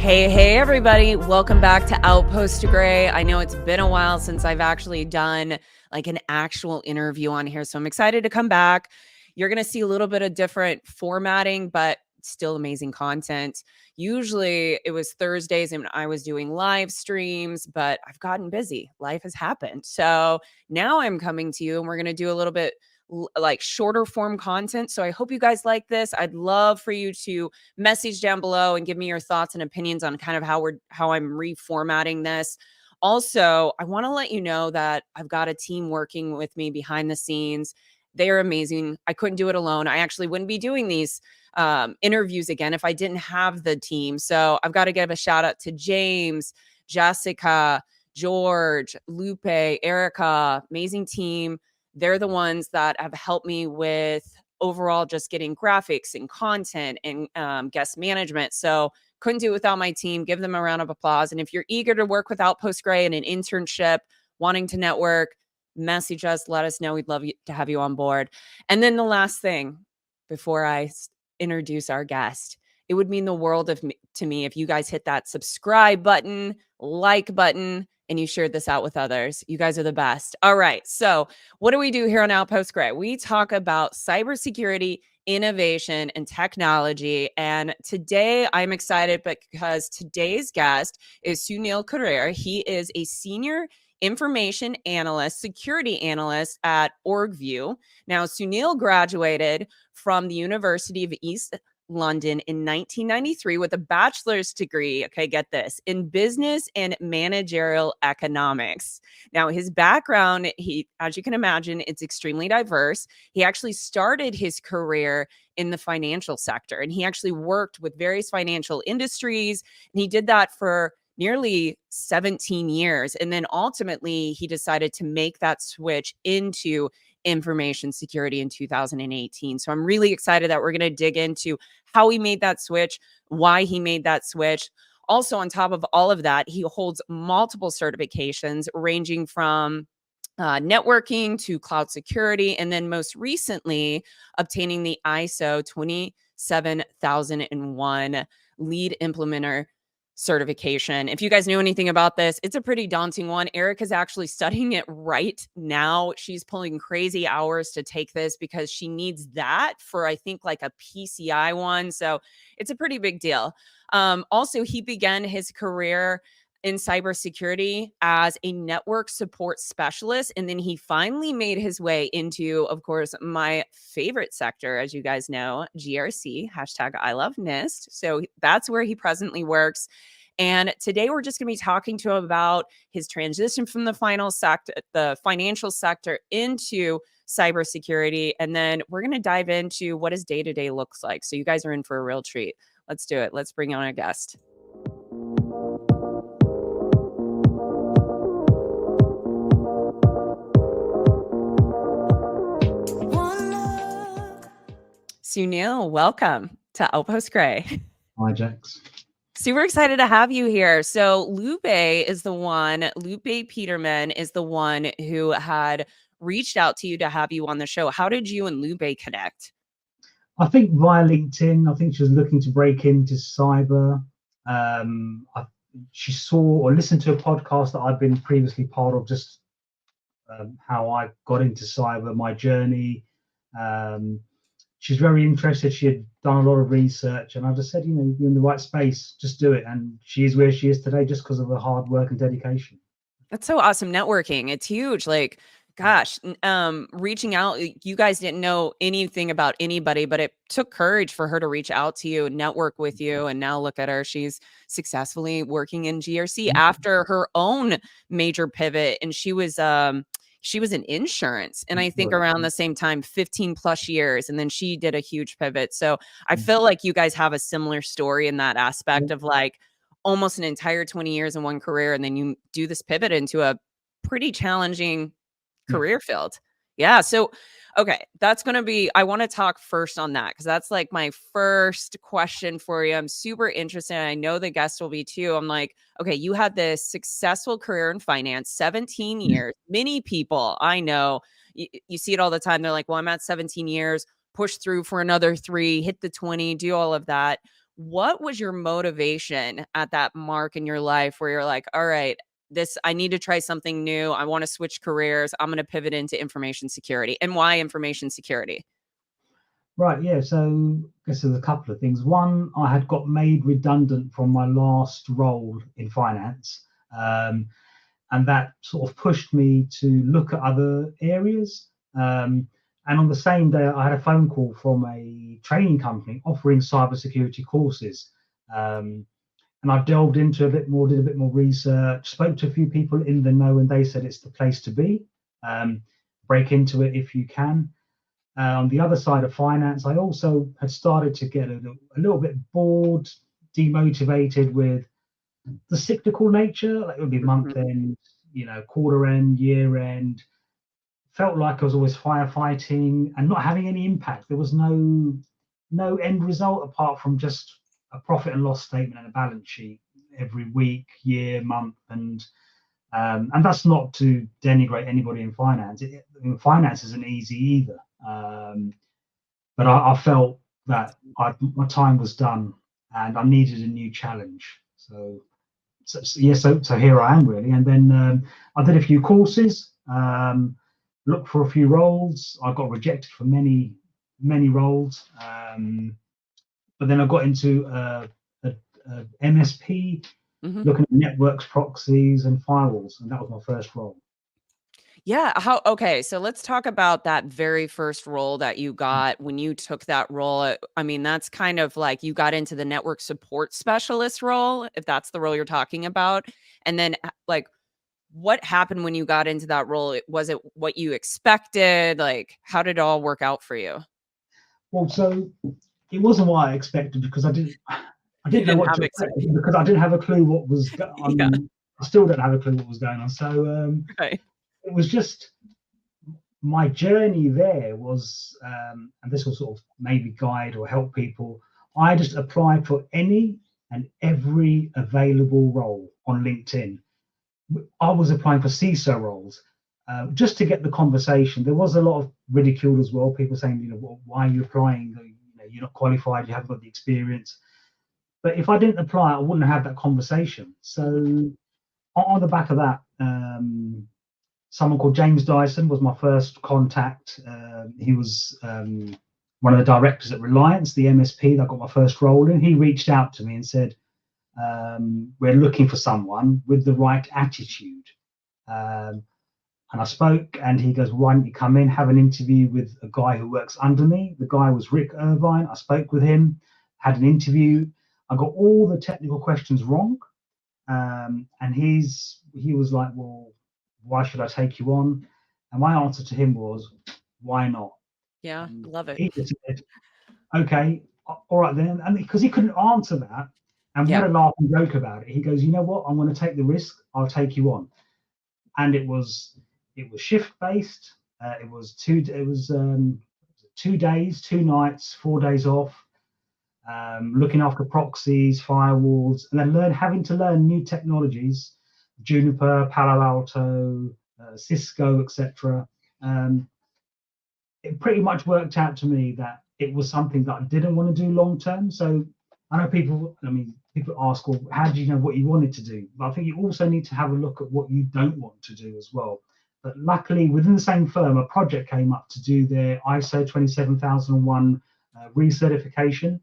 Hey, everybody. Welcome back to Outpost Gray. I know it's been a while since I've actually done like an actual interview on here, so I'm excited to come back. You're going to see a little bit of different formatting, but still amazing content. Usually it was Thursdays and I was doing live streams, but I've gotten busy. Life has happened. So now I'm coming to you and we're going to do a little bit like shorter form content. So I hope you guys like this. I'd love for you to message down below and give me your thoughts and opinions on kind of how I'm reformatting this. Also, I want to let you know that I've got a team working with me behind the scenes. They are amazing. I couldn't do it alone. I actually wouldn't be doing these interviews again if I didn't have the team. So I've got to give a shout out to James, Jessica, George, Lupe, Erica, amazing team. They're the ones that have helped me with overall just getting graphics and content and guest management. So couldn't do it without my team. Give them a round of applause. And if you're eager to work with Outpost Gray in an internship, wanting to network, message us, let us know. We'd love to have you on board. And then the last thing before I introduce our guest, it would mean the world to me if you guys hit that subscribe button, like button, and you shared this out with others. You guys are the best. All right. So what do we do here on Outpost Gray? We talk about cybersecurity, innovation, and technology. And today I'm excited because today's guest is Sunil Karir. He is a senior information analyst, security analyst at Orgvue. Now, Sunil graduated from the University of East London in 1993 with a bachelor's degree. Okay, get this, in business and managerial economics. Now, his background, as you can imagine, it's extremely diverse. He actually started his career in the financial sector, and he actually worked with various financial industries, and he did that for nearly 17 years. And then ultimately, he decided to make that switch into information security in 2018. So I'm really excited that we're going to dig into how he made that switch, why he made that switch. Also, on top of all of that, he holds multiple certifications ranging from networking to cloud security, and then most recently obtaining the ISO 27001 lead implementer certification. If you guys knew anything about this, it's a pretty daunting one. Erica's actually studying it right now. She's pulling crazy hours to take this because she needs that for, I think, like a PCI one. So it's a pretty big deal. Also, he began his career in cybersecurity as a network support specialist. And then he finally made his way into, of course, my favorite sector, as you guys know, GRC, hashtag I love NIST. So that's where he presently works. And today we're just going to be talking to him about his transition from the financial sector into cybersecurity. And then we're going to dive into what his day-to-day looks like. So you guys are in for a real treat. Let's do it. Let's bring on our guest. Sunil, welcome to Outpost Gray. Hi, Jax. Super excited to have you here. So Lupe Peterman is the one who had reached out to you to have you on the show. How did you and Lupe connect? I think via LinkedIn. I think she was looking to break into cyber. She saw or listened to a podcast that I've been previously part of, just how I got into cyber, my journey. She's very interested. She had done a lot of research, and I just said, you're in the right space, just do it. And she's where she is today just because of her hard work and dedication. That's so awesome. Networking, it's huge. Like, gosh, reaching out, you guys didn't know anything about anybody, but it took courage for her to reach out to you, network with you. And now look at her. She's successfully working in GRC after her own major pivot. And she was in insurance, and I think around the same time, 15 plus years. And then she did a huge pivot. So I feel like you guys have a similar story in that aspect of like almost an entire 20 years in one career. And then you do this pivot into a pretty challenging career field. Yeah. So, okay, that's going to be, I want to talk first on that because that's like my first question for you. I'm super interested. And I know the guest will be too. I'm like, okay, you had this successful career in finance, 17 years. Many people I know, you see it all the time. They're like, well, I'm at 17 years, push through for another 3, hit the 20, do all of that. what was your motivation at that mark in your life where you're like, all right, I need to try something new. I want to switch careers. I'm going to pivot into information security. And why information security? Right, yeah. So I guess there's a couple of things. One, I had got made redundant from my last role in finance, and that sort of pushed me to look at other areas. And on the same day, I had a phone call from a training company offering cybersecurity courses. And I delved into a bit more, did a bit more research, spoke to a few people in the know, and they said it's the place to be. Break into it if you can. On the other side of finance, I also had started to get a little bit bored, demotivated with the cyclical nature. Like it would be month Mhm. end, quarter end, year end. Felt like I was always firefighting and not having any impact. There was no end result apart from just a profit and loss statement and a balance sheet every week, year, month, and that's not to denigrate anybody in finance. Finance isn't easy either. But I felt that my time was done and I needed a new challenge. So here I am really. And then I did a few courses, looked for a few roles. I got rejected for many roles, but then I got into a MSP, Mhm. looking at networks, proxies, and firewalls, and that was my first role. Yeah. Okay. So let's talk about that very first role that you got when you took that role. I mean, that's kind of like you got into the network support specialist role, if that's the role you're talking about. And then, like, what happened when you got into that role? Was it what you expected? Like, how did it all work out for you? Well, so it wasn't what I expected because I You didn't know didn't what have to expect expectations. because I didn't have a clue what was Yeah. on. I still don't have a clue what was going on. So Right. it was just my journey there was, and this will sort of maybe guide or help people. I just applied for any and every available role on LinkedIn. I was applying for CISO roles just to get the conversation. There was a lot of ridicule as well. People saying, well, why are you applying? You're not qualified. You haven't got the experience. But if I didn't apply, I wouldn't have had that conversation. Mhm. So on the back of that, someone called James Dyson was my first contact. He was one of the directors at Reliance, the MSP that I got my first role in. He reached out to me and said, we're looking for someone with the right attitude. Um, and I spoke, and he goes, why don't you come in, have an interview with a guy who works under me? The guy was Rick Irvine. I spoke with him, had an interview. I got all the technical questions wrong. And he was like, well, why should I take you on? And my answer to him was, why not? Yeah. And Love it. he just said, okay, all right then. And because he couldn't answer that, and we Yeah. had a laugh and joke about it, he goes, you know what? I'm going to take the risk. I'll take you on. And it was shift based. It was 2 days, 2 nights, 4 days off. Looking after proxies, firewalls, and then having to learn new technologies, Juniper, Palo Alto, Cisco, etc. Um, it pretty much worked out to me that it was something that I didn't want to do long term. So I know people ask, well, how do you know what you wanted to do? But I think you also need to have a look at what you don't want to do as well. But luckily, within the same firm, a project came up to do their ISO 27001 recertification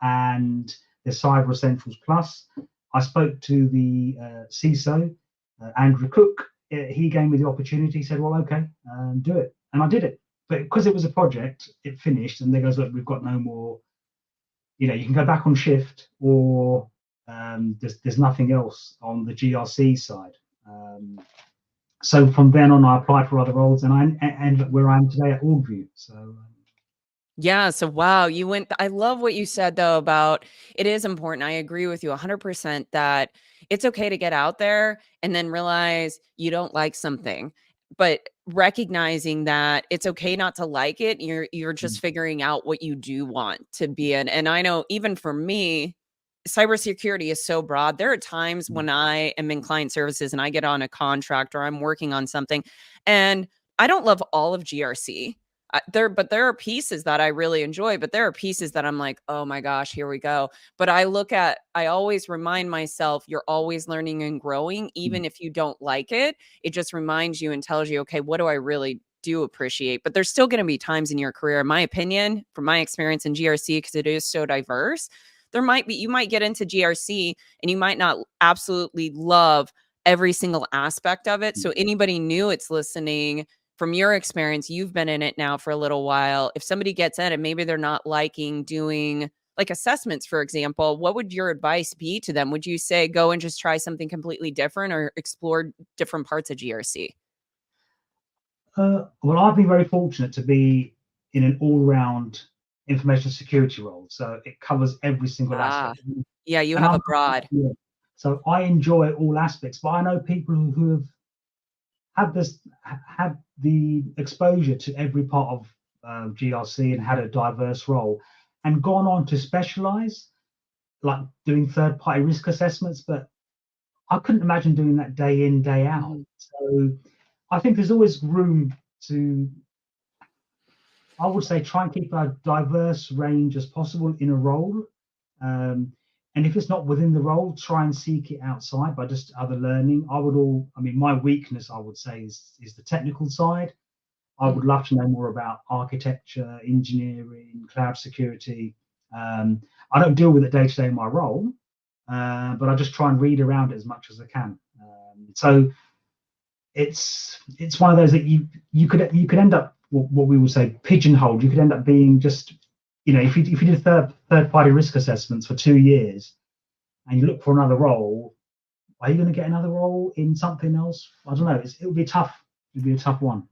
and the Cyber Essentials Plus. I spoke to the CISO, Andrew Cook. He gave me the opportunity. He said, "Well, okay, do it," and I did it. But because it was a project, it finished, and they goes, "Look, we've got no more. You can go back on shift, or there's nothing else on the GRC side." So from then on, I applied for other roles, and I ended up where I am today at Orgvue. So Yeah, so wow, I love what you said though about it is important. I agree with you 100% that it's okay to get out there and then realize you don't like something. But recognizing that it's okay not to like it, you're just figuring out what you do want to be in. And I know even for me, cybersecurity is so broad. There are times when I am in client services and I get on a contract or I'm working on something and I don't love all of GRC. There are pieces that I really enjoy, but there are pieces that I'm like, oh my gosh, here we go. But I always remind myself, you're always learning and growing, even if you don't like it. It just reminds you and tells you, okay, what do I really do appreciate? But there's still going to be times in your career, in my opinion, from my experience in GRC, because it is so diverse. You might get into GRC and you might not absolutely love every single aspect of it. So anybody new it's listening, from your experience, you've been in it now for a little while. If somebody gets in it, maybe they're not liking doing like assessments, for example, what would your advice be to them? Would you say go and just try something completely different or explore different parts of GRC? Well, I've been very fortunate to be in an all-round information security role, so it covers every single Ah, aspect. yeah, you And have a broad. yeah, so I enjoy all aspects. But I know people who have had the exposure to every part of GRC and had a diverse role, and gone on to specialize, like doing third-party risk assessments. But I couldn't imagine doing that day in, day out. Mhm. So I think there's always room to, I would say, try and keep a diverse range as possible in a role. And if it's not within the role, try and seek it outside by just other learning. I mean, my weakness, I would say, is the technical side. I would love to know more about architecture, engineering, cloud security. I don't deal with it day to day in my role, but I just try and read around it as much as I can. So it's one of those that you could end up what we would say pigeonholed. You could end up being just, if you did third party risk assessments for 2 years and you look for another role, are you going to get another role in something else? I don't know. It'll be tough. It'll be a tough one.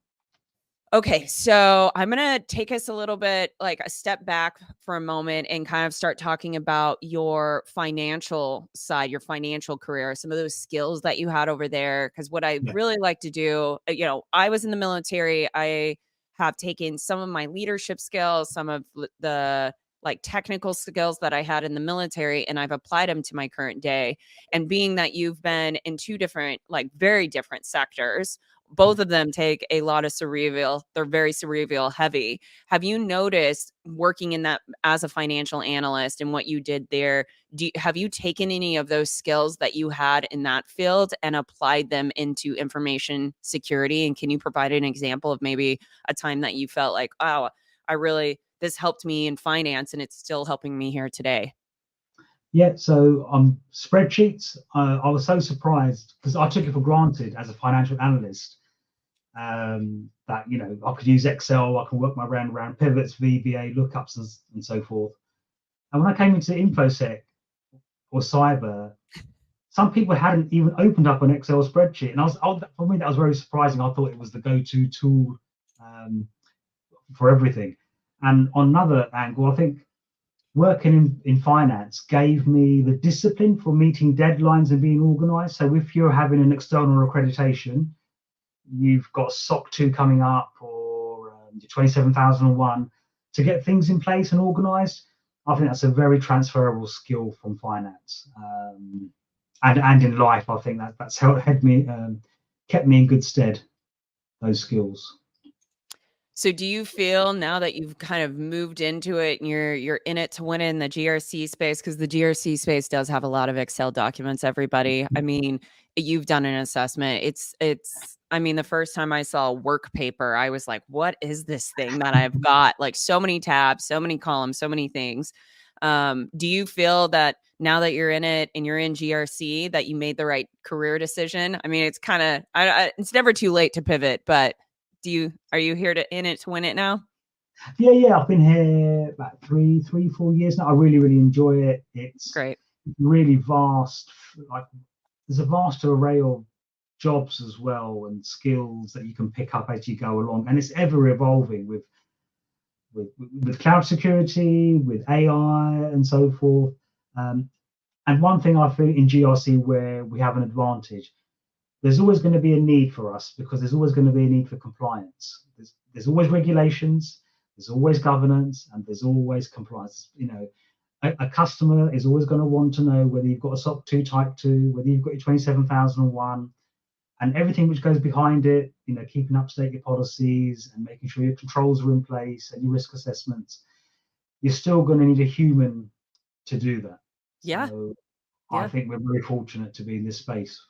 Okay, so I'm going to take us a little bit like a step back for a moment and kind of start talking about your financial side, your financial career, some of those skills that you had over there. Because what I Yeah. really like to do, I was in the military. I have taken some of my leadership skills, some of the like technical skills that I had in the military, and I've applied them to my current day. And being that you've been in two different, like very different sectors, both of them take a lot of cerebral. They're very cerebral heavy. Have you noticed working in that as a financial analyst and what you did there? Have you taken any of those skills that you had in that field and applied them into information security? And can you provide an example of maybe a time that you felt like, oh, this helped me in finance and it's still helping me here today? Yeah, so spreadsheets, I was so surprised because I took it for granted as a financial analyst, that I could use Excel, I can work my round around pivots, VBA, lookups, and so forth. And when I came into InfoSec or cyber, some people hadn't even opened up an Excel spreadsheet, and for me that was very surprising. I thought it was the go-to tool um, for everything. And on another angle, I think working in finance gave me the discipline for meeting deadlines and being organized. So if you're having an external accreditation, you've got SOC 2 coming up, or 27001, to get things in place and organized. I think that's a very transferable skill from finance, and in life. I think that's how it kept me in good stead, those skills. So do you feel now that you've kind of moved into it and you're in it to win it in the GRC space, because the GRC space does have a lot of Excel documents, everybody. I mean, you've done an assessment. I mean, the first time I saw a work paper, I was like, what is this thing that I've got? Like so many tabs, so many columns, so many things. Do you feel that now that you're in it and you're in GRC that you made the right career decision? I mean, it's kind of, it's never too late to pivot, but are you here in it to win it now? Yeah. I've been here about 4 years now. I really, really enjoy it. It's Great. really vast. Like, there's a vast array of jobs as well and skills that you can pick up as you go along, and it's ever evolving with cloud security, with AI, and so forth. Um, and one thing I feel in GRC where we have an advantage, there's always going to be a need for us because there's always going to be a need for compliance. There's always regulations, there's always governance, and there's always compliance. A customer is always going to want to know whether you've got a SOC 2 Type 2, whether you've got your 27001, and everything which goes behind it, keeping up to date your policies and making sure your controls are in place and your risk assessments, you're still going to need a human to do that. Yeah. So I Yeah. think we're very fortunate to be in this space.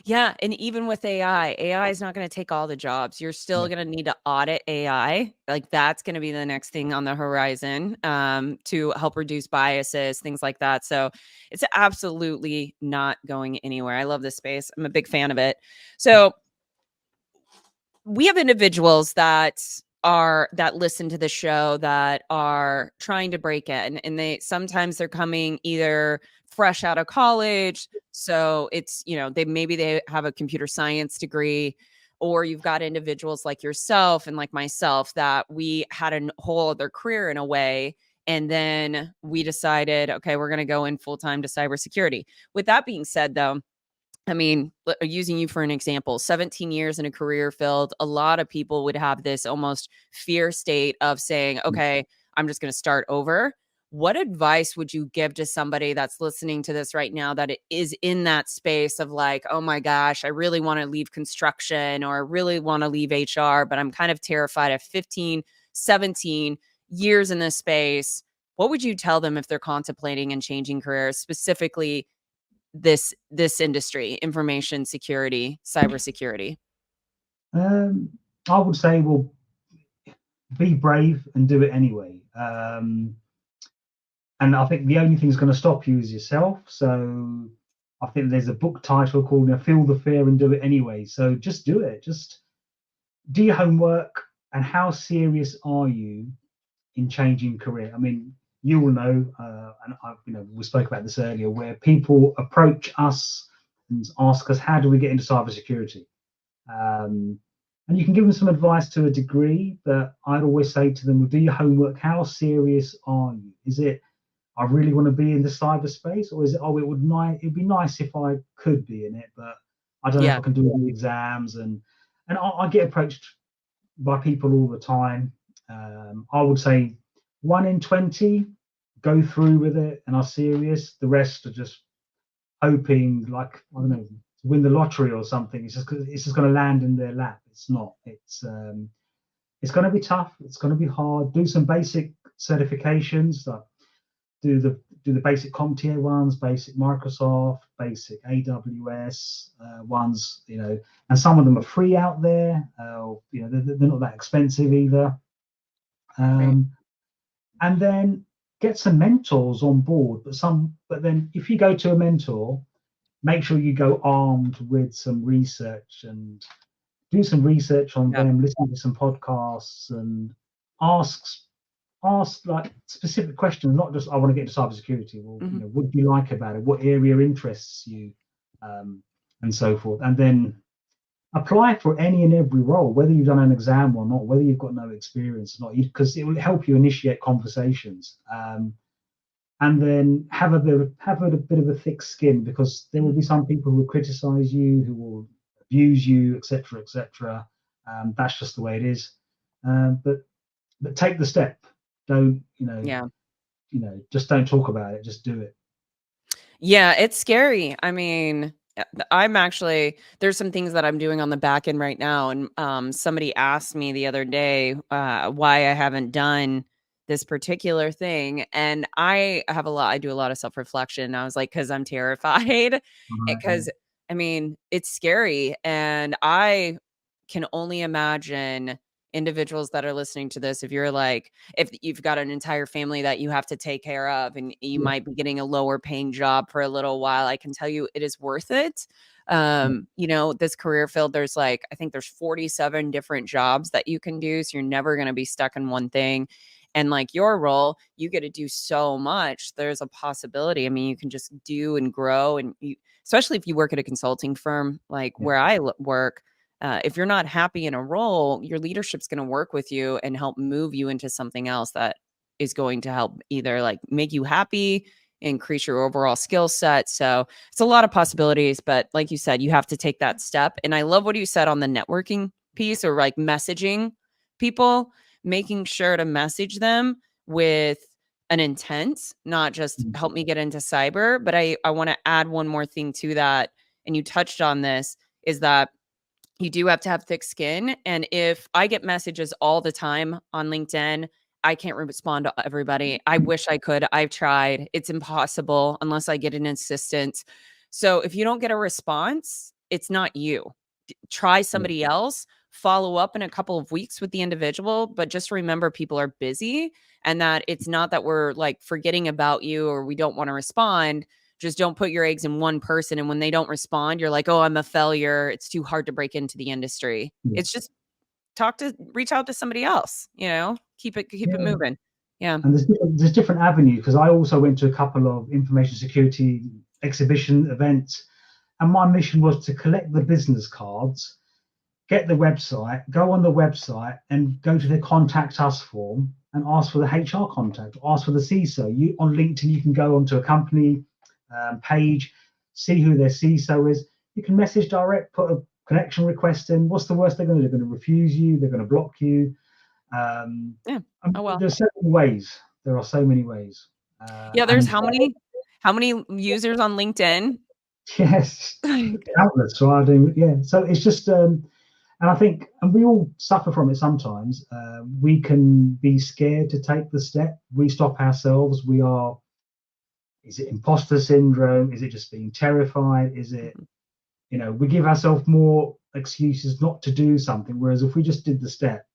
Yeah, and even with AI is not gonna take all the jobs. You're still Yeah. gonna need to audit AI. Like, that's gonna be the next thing on the horizon, to help reduce biases, things like that. So, it's absolutely not going anywhere. I love this space. I'm a big fan of it. So, we have individuals that listen to the show that are trying to break in, and they're coming either fresh out of college, so it's, they have a computer science degree, or you've got individuals like yourself and like myself that we had a whole other career in a way, and then we decided, okay, we're going to go in full time to cybersecurity. With that being said, though, I mean, using you for an example, 17 years in a career field, a lot of people would have this almost fear state of saying, okay, I'm just going to start over. What advice would you give to somebody that's listening to this right now that is in that space of like, oh my gosh, I really want to leave construction or I really want to leave HR, but I'm kind of terrified of 15, 17 years in this space? What would you tell them if they're contemplating and changing careers, specifically this industry, information security, cybersecurity? Um, I would say, well, be brave and do it anyway. And I think the only thing that's going to stop you is yourself. So I think there's a book title called Feel the Fear and Do It Anyway. So just do it. Just do your homework. And how serious are you in changing career? I mean, you will know, we spoke about this earlier, where people approach us and ask us, how do we get into cybersecurity? And you can give them some advice to a degree, but I'd always say to them, well, do your homework. How serious are you? Is it, I really want to be in the cyberspace, or is it, it'd be nice if I could be in it, but I don't know if Yeah. I can do all the exams. And I get approached by people all the time. I would say 1 in 20 go through with it and are serious. The rest are just hoping, like, I don't know, to win the lottery or something. It's just going to land in their lap. It's not. It's going to be tough. It's going to be hard. Do some basic certifications. Like do the basic CompTIA ones, basic Microsoft, basic AWS ones. And some of them are free out there. They're not that expensive either. Right. And then get some mentors on board. But then if you go to a mentor, make sure you go armed with some research and do some research on Yeah. them, listen to some podcasts, and ask like specific questions, not just I want to get into cybersecurity. Well, what do you like about it? What area interests you, and so forth. And then apply for any and every role, whether you've done an exam or not, whether you've got no experience or not, because it will help you initiate conversations. And then have a bit of a thick skin, because there will be some people who will criticize you, who will abuse you, etc., etc. That's just the way it is. But take the step. Don't Yeah. just don't talk about it. Just do it. Yeah, it's scary. I mean, there's some things that I'm doing on the back end right now. And somebody asked me the other day why I haven't done this particular thing. And I do a lot of self reflection. I was like, because I'm terrified. Because, I mean, it's scary. And I can only imagine individuals that are listening to this, if you've got an entire family that you have to take care of and you Yeah. might be getting a lower paying job for a little while, I can tell you it is worth it. Yeah. This career field, I think there's 47 different jobs that you can do. So you're never going to be stuck in one thing. And like your role, you get to do so much. There's a possibility. I mean, you can just do and grow, and especially if you work at a consulting firm like Yeah. where I work. If you're not happy in a role, your leadership's going to work with you and help move you into something else that is going to help either like make you happy, increase your overall skill set. So it's a lot of possibilities, but like you said, you have to take that step. And I love what you said on the networking piece, or like messaging people, making sure to message them with an intent, not just Mm. help me get into cyber. But I want to add one more thing to that. And you touched on this. is that you do have to have thick skin. And if I get messages all the time on LinkedIn, I can't respond to everybody. I wish I could. I've tried. It's impossible unless I get an assistant. So if you don't get a response, it's not you. Try somebody else, follow up in a couple of weeks with the individual, but just remember people are busy and that it's not that we're like forgetting about you or we don't want to respond. Just don't put your eggs in one person. And when they don't respond, you're like, oh, I'm a failure. It's too hard to break into the industry. Yeah. It's just reach out to somebody else, keep it Yeah. moving. Yeah. And there's different avenues, because I also went to a couple of information security exhibition events, and my mission was to collect the business cards, get the website, go on the website and go to the contact us form and ask for the HR contact, ask for the CISO. You on LinkedIn, you can go onto a company page, see who their CISO is. You can message direct, put a connection request in. What's the worst they're going to do? They're going to refuse you. They're going to block you. Yeah. Oh, well. There's so many ways. There are so many ways. Yeah. There's how many users on LinkedIn? Yes, countless. So so it's just, and I think, and we all suffer from it sometimes. We can be scared to take the step. We stop ourselves. Is it imposter syndrome? Is it just being terrified? Is it, we give ourselves more excuses not to do something. Whereas if we just did the step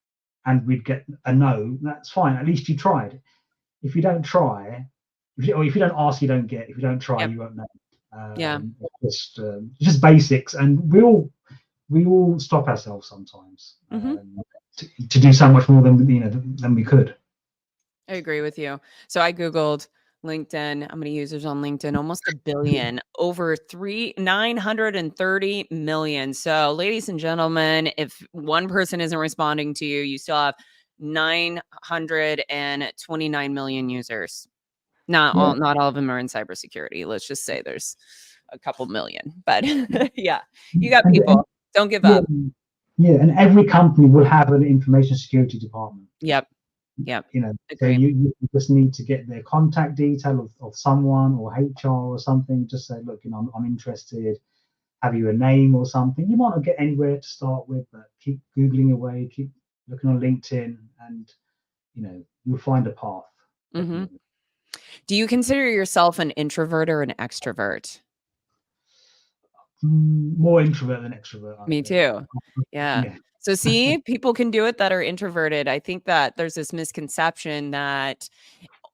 and we'd get a no, that's fine. At least you tried. If you don't try, or if you don't ask, you don't get. If you don't try, you won't know. It's just basics, and we all stop ourselves sometimes to do so much more than we could. I agree with you. So I googled LinkedIn. How many users on LinkedIn? Almost a billion. Over 930 million. So, ladies and gentlemen, if one person isn't responding to you, you still have 929 million users. Not all of them are in cybersecurity. Let's just say there's a couple million, but yeah, you got people. Don't give up. Yeah, and every company will have an information security department. Yep. So you just need to get their contact detail of someone or HR or something. Just say, look, I'm interested. Have you a name or something? You might not get anywhere to start with, but keep Googling away, keep looking on LinkedIn, and you'll find a path. Mm-hmm. Do you consider yourself an introvert or an extrovert? More introvert than extrovert. Me too. Yeah. So see, people can do it that are introverted. I think that there's this misconception that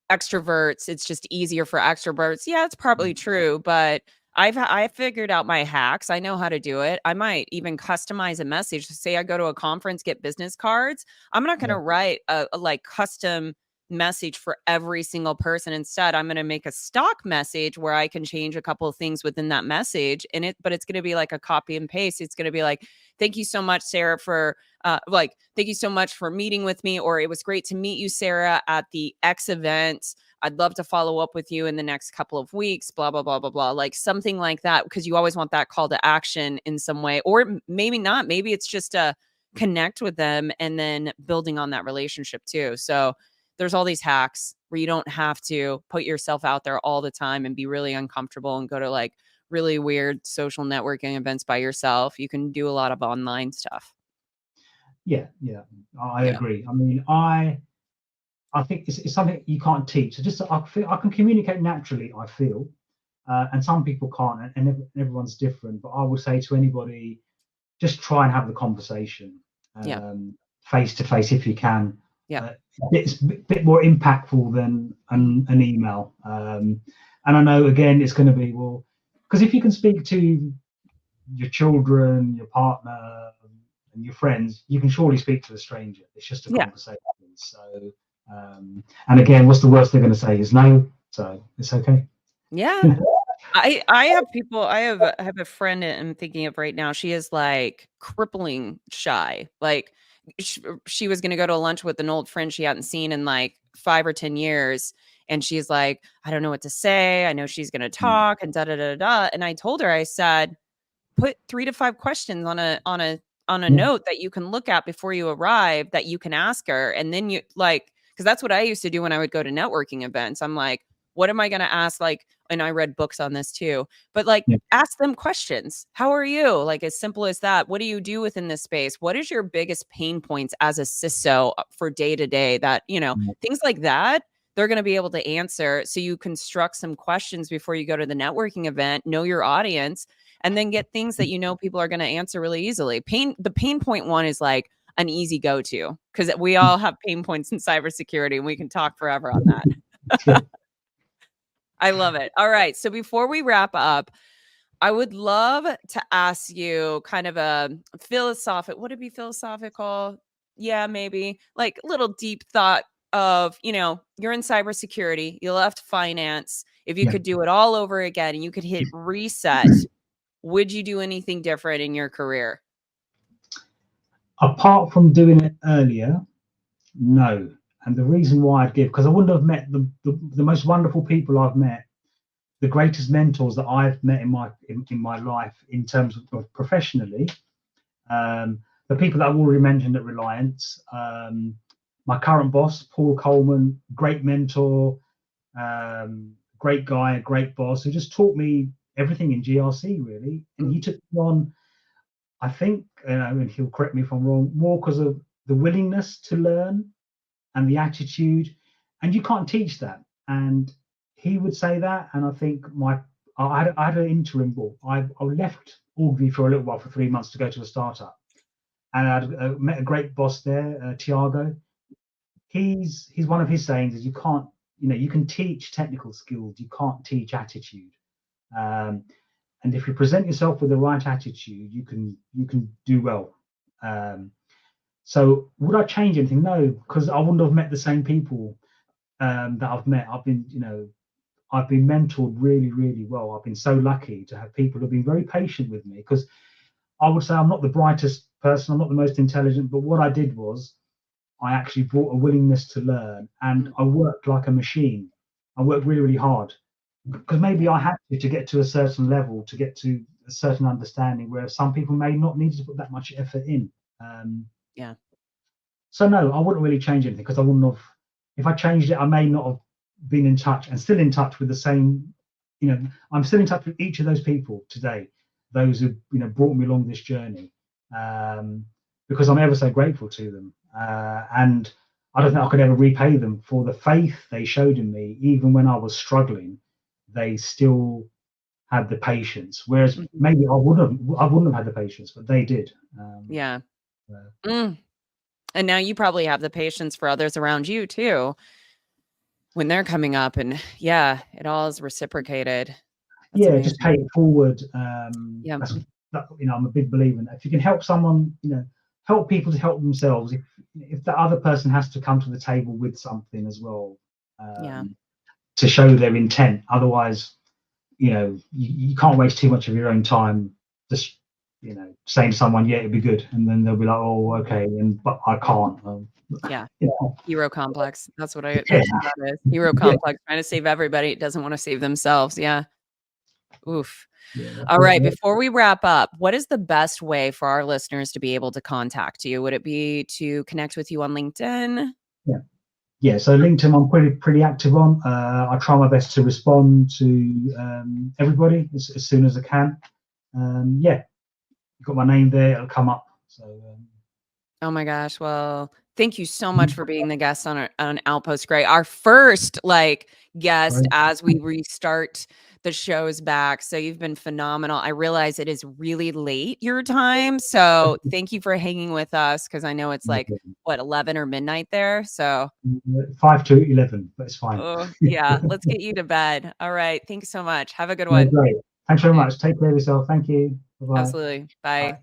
extroverts, it's just easier for extroverts. Yeah, it's probably true, but I figured out my hacks. I know how to do it. I might even customize a message. Say I go to a conference, get business cards. I'm not going to write a like custom message for every single person. Instead, I'm going to make a stock message where I can change a couple of things within that message but it's going to be like a copy and paste. It's going to be like, thank you so much, Sarah, for thank you so much for meeting with me, or it was great to meet you, Sarah, at the X event. I'd love to follow up with you in the next couple of weeks, blah, blah, blah, blah, blah. Like something like that, because you always want that call to action in some way, or maybe not. Maybe it's just a connect with them and then building on that relationship too. So there's all these hacks where you don't have to put yourself out there all the time and be really uncomfortable and go to like really weird social networking events by yourself. You can do a lot of online stuff. Yeah, I agree. I mean, I think it's something you can't teach. So just I can communicate naturally, I feel, and some people can't, and everyone's different. But I will say to anybody, just try and have the conversation face to face if you can. It's a bit more impactful than an email. And I know, again, it's going to be, because if you can speak to your children, your partner, and your friends, you can surely speak to a stranger. It's just a conversation. So, and again, what's the worst they're going to say is no. So it's okay. Yeah. I have people, I have a friend I'm thinking of right now. She is like crippling shy. Like she was going to go to lunch with an old friend she hadn't seen in like 5 or 10 years. And she's like, I don't know what to say. I know she's going to talk and da, da, da, da. And I told her, I said, put 3 to 5 questions on a note that you can look at before you arrive that you can ask her. And then you like, because that's what I used to do when I would go to networking events. I'm like, What am I going to ask? Like, and I read books on this too, but like ask them questions. How are you? Like as simple as that. What do you do within this space? What is your biggest pain points as a CISO for day to day that, things like that, they're going to be able to answer. So you construct some questions before you go to the networking event, know your audience, and then get things that people are going to answer really easily. The pain point one is like an easy go-to because we all have pain points in cybersecurity and we can talk forever on that. I love it. All right. So before we wrap up, I would love to ask you kind of a philosophical, would it be philosophical? Yeah, maybe like a little deep thought of, you're in cybersecurity, you left finance. If you could do it all over again and you could hit reset, would you do anything different in your career? Apart from doing it earlier, no. And the reason why I'd give, because I wouldn't have met the most wonderful people I've met, the greatest mentors that I've met in my life in terms of professionally, the people that I've already mentioned at Reliance, my current boss, Paul Coleman, great mentor, great guy, great boss, who just taught me everything in GRC really. And he took me on, I think, and he'll correct me if I'm wrong, more because of the willingness to learn and the attitude, and you can't teach that. And he would say that, and I think I had an interim role. I left Orgvue for a little while, for 3 months, to go to a startup, and I met a great boss there, Tiago. He's one of his sayings is you can teach technical skills, you can't teach attitude. And if you present yourself with the right attitude, you can do well. So would I change anything? No, because I wouldn't have met the same people that I've met. I've been mentored really, really well. I've been so lucky to have people who've been very patient with me, because I would say I'm not the brightest person, I'm not the most intelligent, but what I did was I actually brought a willingness to learn, and I worked like a machine. I worked really, really hard, because maybe I had to get to a certain level to get to a certain understanding, where some people may not need to put that much effort in. So no, I wouldn't really change anything, because I wouldn't have. If I changed it, I may not have been in touch, and still in touch with the same. I'm still in touch with each of those people today, those who brought me along this journey, because I'm ever so grateful to them, and I don't think I could ever repay them for the faith they showed in me, even when I was struggling. They still had the patience, whereas maybe I wouldn't have had the patience, but they did. And now you probably have the patience for others around you too, when they're coming up, and it all is reciprocated. That's just pay it forward. I'm a big believer in that. If you can help someone, help people to help themselves. If the other person has to come to the table with something as well, to show their intent. Otherwise, you can't waste too much of your own time just saying to someone, it'd be good, and then they'll be like, oh, okay, but I can't. Hero complex. That's what that is. Hero complex, trying to save everybody, doesn't want to save themselves. Oof. All right, before we wrap up, what is the best way for our listeners to be able to contact you? Would it be to connect with you on LinkedIn? So LinkedIn I'm pretty active on. I try my best to respond to everybody as soon as I can. You've got my name there, it'll come up. So oh my gosh, well, thank you so much for being the guest on Outpost Gray, our first guest as we restart the shows back. So you've been phenomenal. I realize it is really late your time, so thank you for hanging with us, because I know it's 11 or midnight there. So 5 to 11, but it's fine. Let's get you to bed. All right, thanks so much. Have a good one. Great. Thanks very much. Take care of yourself. Thank you. Bye-bye. Absolutely. Bye.